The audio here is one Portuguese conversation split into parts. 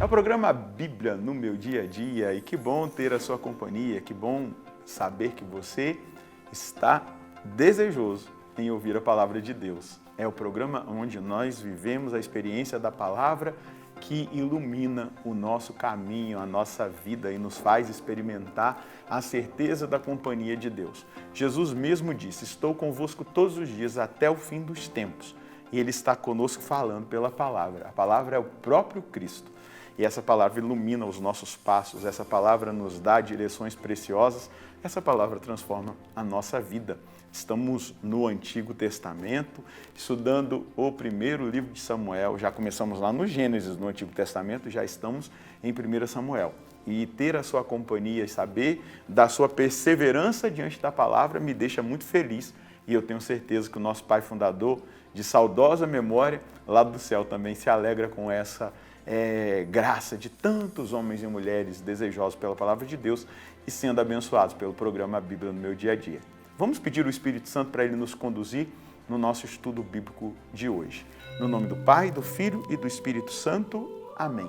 É o programa Bíblia no meu dia a dia e que bom ter a sua companhia, que bom saber que você está desejoso em ouvir a palavra de Deus. É o programa onde nós vivemos a experiência da palavra que ilumina o nosso caminho, a nossa vida e nos faz experimentar a certeza da companhia de Deus. Jesus mesmo disse: estou convosco todos os dias até o fim dos tempos. E Ele está conosco falando pela palavra. A palavra é o próprio Cristo. E essa palavra ilumina os nossos passos, essa palavra nos dá direções preciosas, essa palavra transforma a nossa vida. Estamos no Antigo Testamento, estudando o primeiro livro de Samuel, já começamos lá no Gênesis, no Antigo Testamento, já estamos em 1 Samuel. E ter a sua companhia e saber da sua perseverança diante da palavra me deixa muito feliz. E eu tenho certeza que o nosso Pai Fundador, de saudosa memória, lá do céu também se alegra com essa graça de tantos homens e mulheres desejosos pela palavra de Deus e sendo abençoados pelo programa Bíblia no meu dia a dia. Vamos pedir o Espírito Santo para ele nos conduzir no nosso estudo bíblico de hoje. No nome do Pai, do Filho e do Espírito Santo. Amém.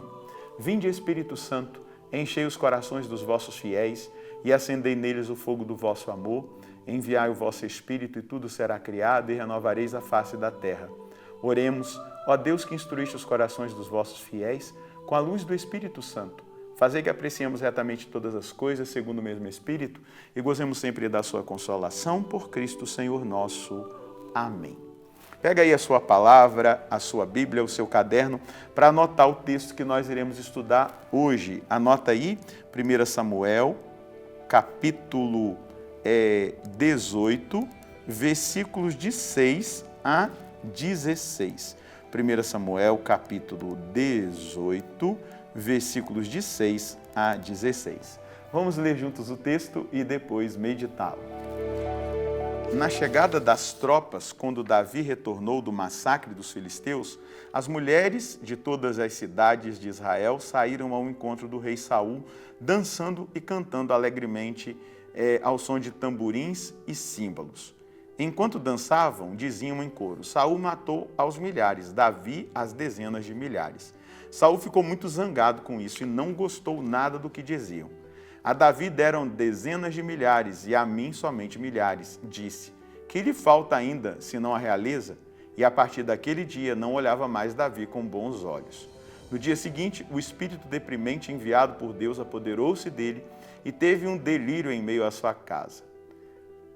Vinde, Espírito Santo, enchei os corações dos vossos fiéis e acendei neles o fogo do vosso amor. Enviai o vosso Espírito e tudo será criado e renovareis a face da terra. Oremos, ó Deus que instruíste os corações dos vossos fiéis com a luz do Espírito Santo. Fazei que apreciemos retamente todas as coisas segundo o mesmo Espírito e gozemos sempre da sua consolação por Cristo Senhor nosso. Amém. Pega aí a sua palavra, a sua Bíblia, o seu caderno, para anotar o texto que nós iremos estudar hoje. Anota aí, 1 Samuel, capítulo 18, versículos de 6 a 16. 1 Samuel, capítulo 18, versículos de 6 a 16. Vamos ler juntos o texto e depois meditá-lo. Na chegada das tropas, quando Davi retornou do massacre dos filisteus, as mulheres de todas as cidades de Israel saíram ao encontro do rei Saul, dançando e cantando alegremente ao som de tamborins e símbolos. Enquanto dançavam, diziam em coro: Saul matou aos milhares, Davi às dezenas de milhares. Saul ficou muito zangado com isso e não gostou nada do que diziam. A Davi deram dezenas de milhares e a mim somente milhares. Disse: que lhe falta ainda, senão a realeza? E a partir daquele dia não olhava mais Davi com bons olhos. No dia seguinte, o espírito deprimente enviado por Deus apoderou-se dele e teve um delírio em meio à sua casa.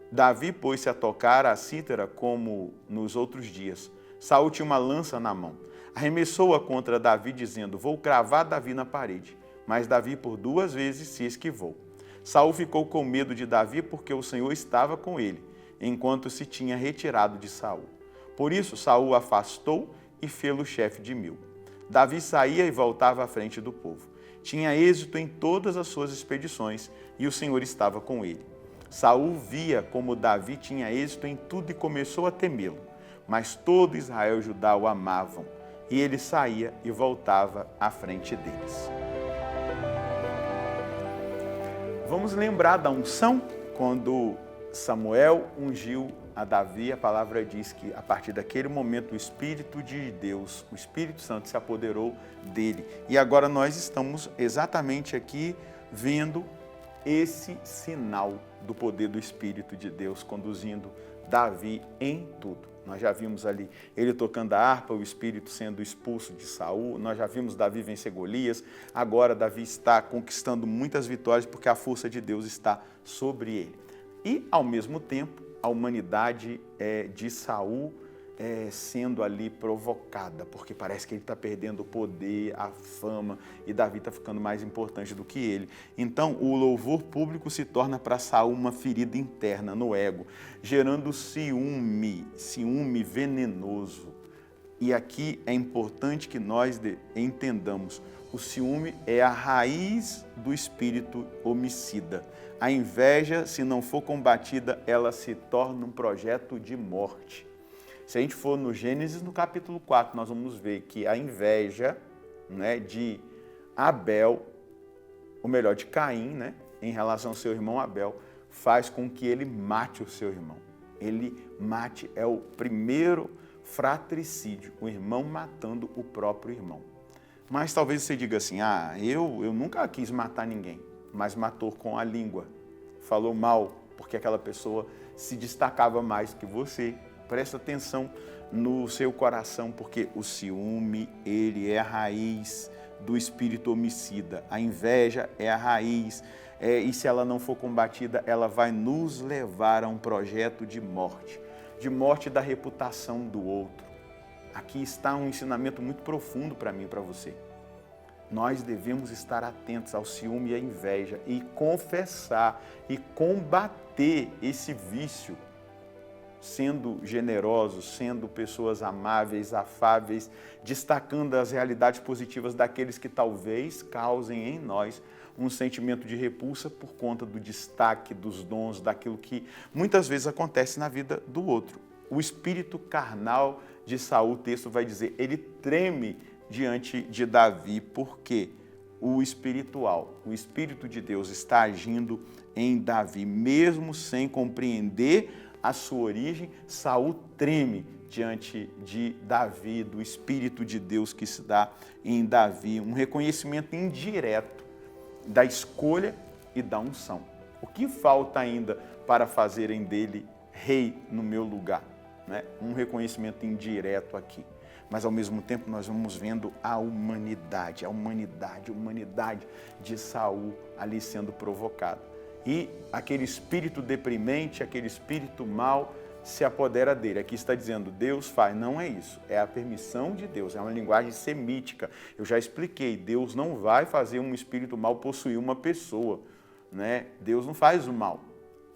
Davi pôs-se a tocar a cítara como nos outros dias. Saul tinha uma lança na mão. Arremessou-a contra Davi, dizendo: vou cravar Davi na parede. Mas Davi por 2 vezes se esquivou. Saul ficou com medo de Davi porque o Senhor estava com ele, enquanto se tinha retirado de Saul. Por isso Saul o afastou e fê-lo chefe de 1000. Davi saía e voltava à frente do povo. Tinha êxito em todas as suas expedições e o Senhor estava com ele. Saul via como Davi tinha êxito em tudo e começou a temê-lo. Mas todo Israel e Judá o amavam, e ele saía e voltava à frente deles. Vamos lembrar da unção quando Samuel ungiu a Davi. A palavra diz que a partir daquele momento o Espírito de Deus, o Espírito Santo se apoderou dele. E agora nós estamos exatamente aqui vendo esse sinal do poder do Espírito de Deus conduzindo Davi em tudo. Nós já vimos ali ele tocando a harpa, o Espírito sendo expulso de Saul. Nós já vimos Davi vencer Golias. Agora Davi está conquistando muitas vitórias porque a força de Deus está sobre ele. E, ao mesmo tempo, a humanidade de Saul sendo ali provocada, porque parece que ele está perdendo o poder, a fama, e Davi está ficando mais importante do que ele. Então, o louvor público se torna para Saul uma ferida interna no ego, gerando ciúme venenoso. E aqui é importante que nós entendamos, o ciúme é a raiz do espírito homicida. A inveja, se não for combatida, ela se torna um projeto de morte. Se a gente for no Gênesis, no capítulo 4, nós vamos ver que a inveja, de Abel, ou melhor, de Caim, em relação ao seu irmão Abel, faz com que ele mate o seu irmão. É o primeiro fratricídio, o irmão matando o próprio irmão. Mas talvez você diga assim, eu nunca quis matar ninguém, mas matou com a língua. Falou mal, porque aquela pessoa se destacava mais que você. Presta atenção no seu coração, porque o ciúme, ele é a raiz do espírito homicida. A inveja é a raiz, e se ela não for combatida, ela vai nos levar a um projeto de morte da reputação do outro. Aqui está um ensinamento muito profundo para mim e para você. Nós devemos estar atentos ao ciúme e à inveja e confessar e combater esse vício, sendo generosos, sendo pessoas amáveis, afáveis, destacando as realidades positivas daqueles que talvez causem em nós um sentimento de repulsa por conta do destaque, dos dons, daquilo que muitas vezes acontece na vida do outro. O espírito carnal de Saul, o texto vai dizer, ele treme diante de Davi, porque o espiritual, o Espírito de Deus está agindo em Davi, mesmo sem compreender a sua origem. Saul treme diante de Davi, do Espírito de Deus que se dá em Davi, um reconhecimento indireto da escolha e da unção. O que falta ainda para fazerem dele rei no meu lugar? Um reconhecimento indireto aqui. Mas ao mesmo tempo nós vamos vendo a humanidade de Saul ali sendo provocada. E aquele espírito deprimente, aquele espírito mau se apodera dele. Aqui está dizendo, Deus faz. Não é isso, é a permissão de Deus, é uma linguagem semítica. Eu já expliquei, Deus não vai fazer um espírito mau possuir uma pessoa. Deus não faz o mal,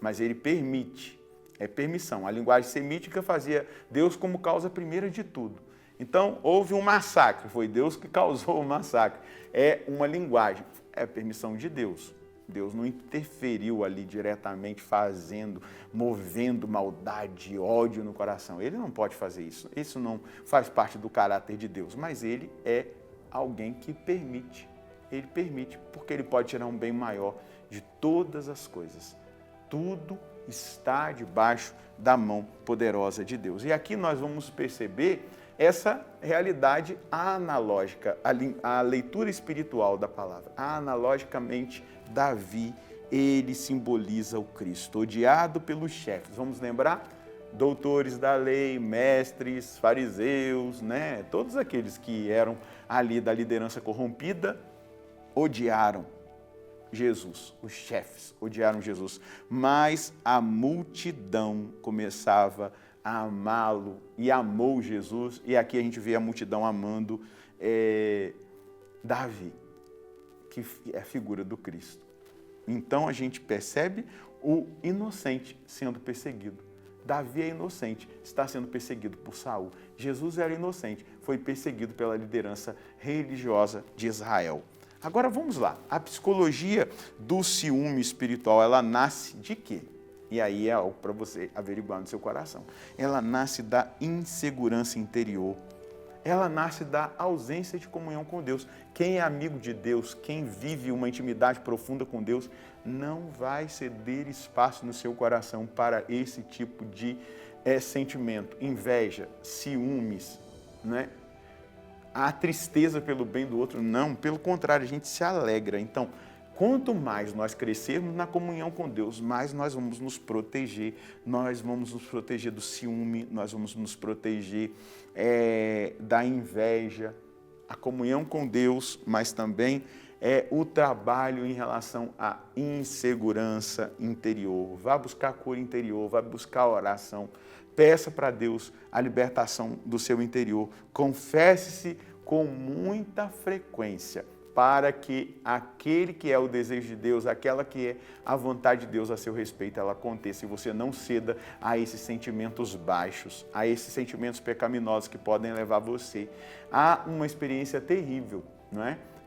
mas ele permite. É permissão. A linguagem semítica fazia Deus como causa primeira de tudo. Então, houve um massacre, foi Deus que causou o massacre. É uma linguagem, é permissão de Deus. Deus não interferiu ali diretamente movendo maldade, ódio no coração. Ele não pode fazer isso. Isso não faz parte do caráter de Deus, mas ele é alguém que permite. Ele permite, porque ele pode tirar um bem maior de todas as coisas. Tudo está debaixo da mão poderosa de Deus. E aqui nós vamos perceber essa realidade analógica, a leitura espiritual da palavra. Analogicamente, Davi, ele simboliza o Cristo, odiado pelos chefes. Vamos lembrar? Doutores da lei, mestres, fariseus, todos aqueles que eram ali da liderança corrompida, odiaram Jesus, os chefes odiaram Jesus, mas a multidão começava a amá-lo e amou Jesus, e aqui a gente vê a multidão amando Davi, que é a figura do Cristo. Então a gente percebe o inocente sendo perseguido. Davi é inocente, está sendo perseguido por Saul. Jesus era inocente, foi perseguido pela liderança religiosa de Israel. Agora vamos lá, a psicologia do ciúme espiritual, ela nasce de quê? E aí é algo para você averiguar no seu coração. Ela nasce da insegurança interior, ela nasce da ausência de comunhão com Deus. Quem é amigo de Deus, quem vive uma intimidade profunda com Deus, não vai ceder espaço no seu coração para esse tipo de sentimento, inveja, ciúmes, a tristeza pelo bem do outro, não, pelo contrário, a gente se alegra. Então, quanto mais nós crescermos na comunhão com Deus, mais nós vamos nos proteger do ciúme, nós vamos nos proteger da inveja, a comunhão com Deus, mas também o trabalho em relação à insegurança interior. Vá buscar cura interior, vá buscar oração. Peça para Deus a libertação do seu interior. Confesse-se com muita frequência para que aquele que é o desejo de Deus, aquela que é a vontade de Deus a seu respeito, ela aconteça e você não ceda a esses sentimentos baixos, a esses sentimentos pecaminosos que podem levar você a uma experiência terrível,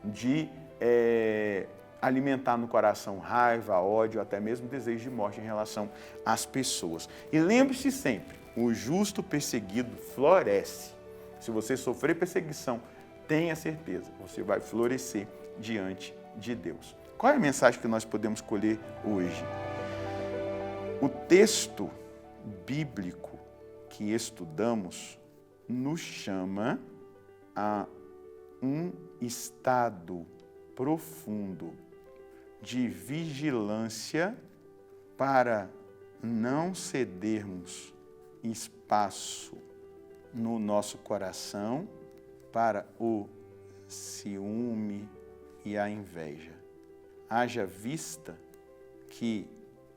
de alimentar no coração raiva, ódio, até mesmo desejo de morte em relação às pessoas. E lembre-se sempre, o justo perseguido floresce. Se você sofrer perseguição, tenha certeza, você vai florescer diante de Deus. Qual é a mensagem que nós podemos colher hoje? O texto bíblico que estudamos nos chama a um estado profundo de vigilância para não cedermos espaço no nosso coração para o ciúme e a inveja. Haja vista que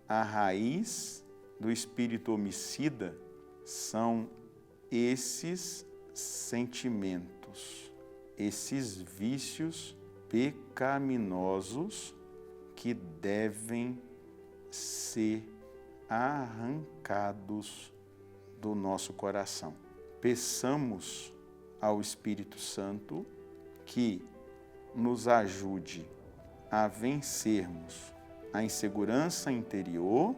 a raiz do espírito homicida são esses sentimentos, esses vícios pecaminosos que devem ser arrancados do nosso coração. Peçamos ao Espírito Santo que nos ajude a vencermos a insegurança interior,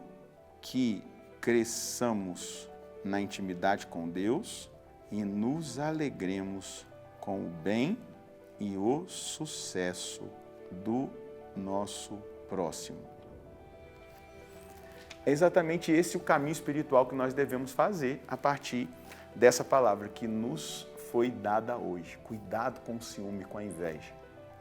que cresçamos na intimidade com Deus e nos alegremos com o bem e o sucesso do nosso próximo. É exatamente esse o caminho espiritual que nós devemos fazer a partir dessa palavra que nos foi dada hoje. Cuidado com o ciúme, com a inveja.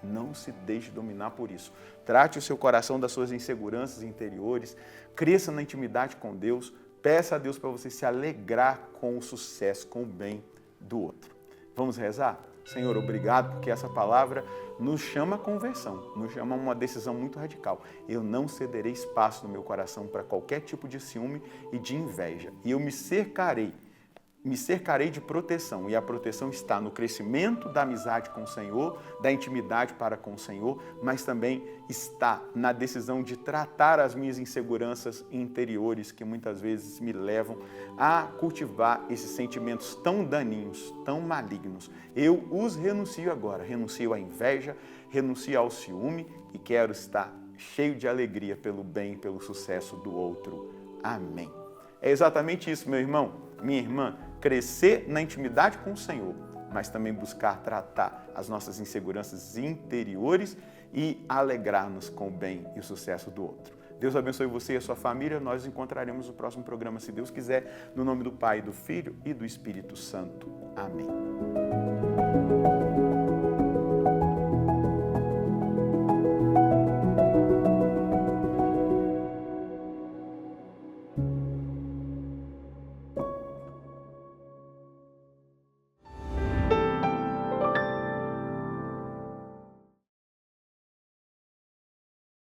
Não se deixe dominar por isso. Trate o seu coração das suas inseguranças interiores, cresça na intimidade com Deus, peça a Deus para você se alegrar com o sucesso, com o bem do outro. Vamos rezar? Senhor, obrigado, porque essa palavra nos chama a conversão, nos chama a uma decisão muito radical. Eu não cederei espaço no meu coração para qualquer tipo de ciúme e de inveja. E eu me cercarei de proteção, e a proteção está no crescimento da amizade com o Senhor, da intimidade para com o Senhor, mas também está na decisão de tratar as minhas inseguranças interiores que muitas vezes me levam a cultivar esses sentimentos tão daninhos, tão malignos. Eu os renuncio agora, renuncio à inveja, renuncio ao ciúme e quero estar cheio de alegria pelo bem e pelo sucesso do outro. Amém. É exatamente isso, meu irmão, minha irmã, crescer na intimidade com o Senhor, mas também buscar tratar as nossas inseguranças interiores e alegrar-nos com o bem e o sucesso do outro. Deus abençoe você e a sua família. Nós nos encontraremos no próximo programa, se Deus quiser, no nome do Pai, do Filho e do Espírito Santo. Amém.